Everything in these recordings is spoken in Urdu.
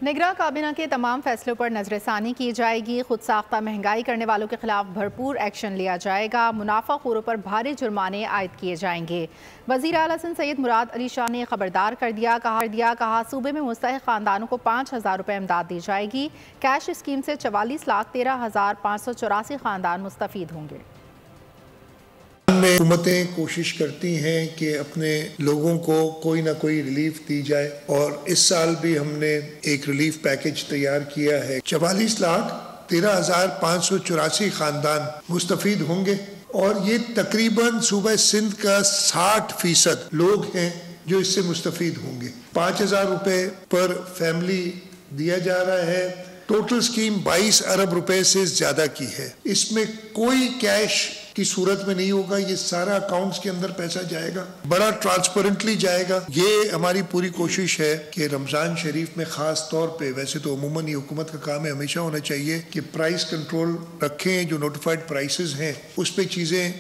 نگراں کابینہ کے تمام فیصلوں پر نظر ثانی کی جائے گی۔ خود ساختہ مہنگائی کرنے والوں کے خلاف بھرپور ایکشن لیا جائے گا۔ منافع خوروں پر بھاری جرمانے عائد کیے جائیں گے۔ وزیر اعلیٰ سندھ سید مراد علی شاہ نے خبردار کر دیا، کہا صوبے میں مستحق خاندانوں کو 5,000 روپے امداد دی جائے گی۔ کیش اسکیم سے 44,13,584 خاندان مستفید ہوں گے۔ حکومتیں کوشش کرتی ہیں کہ اپنے لوگوں کو کوئی نہ کوئی ریلیف دی جائے، اور اس سال بھی ہم نے ایک ریلیف پیکج تیار کیا ہے۔ 44,13,584 خاندان مستفید ہوں گے، اور یہ تقریباً صوبہ سندھ کا 60% لوگ ہیں جو اس سے مستفید ہوں گے۔ 5,000 روپے پر فیملی دیا جا رہا ہے۔ ٹوٹل سکیم 22 ارب روپے سے زیادہ کی ہے۔ اس میں کوئی کیش کی صورت میں نہیں ہوگا، یہ سارا اکاؤنٹس کے اندر پیسہ جائے گا، بڑا ٹرانسپیرنٹلی جائے گا۔ یہ ہماری پوری کوشش ہے کہ رمضان شریف میں خاص طور پہ، ویسے تو عموماً یہ حکومت کا کام ہے، ہمیشہ ہونا چاہیے کہ پرائس کنٹرول رکھیں، جو نوٹیفائڈ پرائسز ہیں اس پہ چیزیں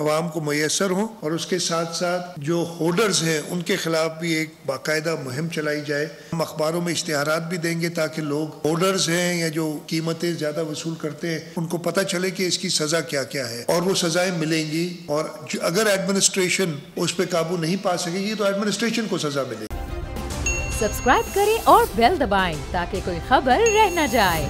عوام کو میسر ہوں، اور اس کے ساتھ ساتھ جو ہولڈرز ہیں ان کے خلاف بھی ایک باقاعدہ مہم چلائی جائے۔ ہم اخباروں میں اشتہارات بھی دیں گے تاکہ لوگ ہولڈرز ہیں یا جو قیمتیں زیادہ وصول کرتے ہیں ان کو پتہ چلے کہ اس کی سزا کیا کیا ہے، اور وہ سزائیں ملیں گی، اور اگر ایڈمنسٹریشن اس پہ قابو نہیں پا سکے گی تو ایڈمنسٹریشن کو سزا ملے گی۔ سبسکرائب کریں اور بیل دبائیں تاکہ کوئی خبر رہ نہ جائے۔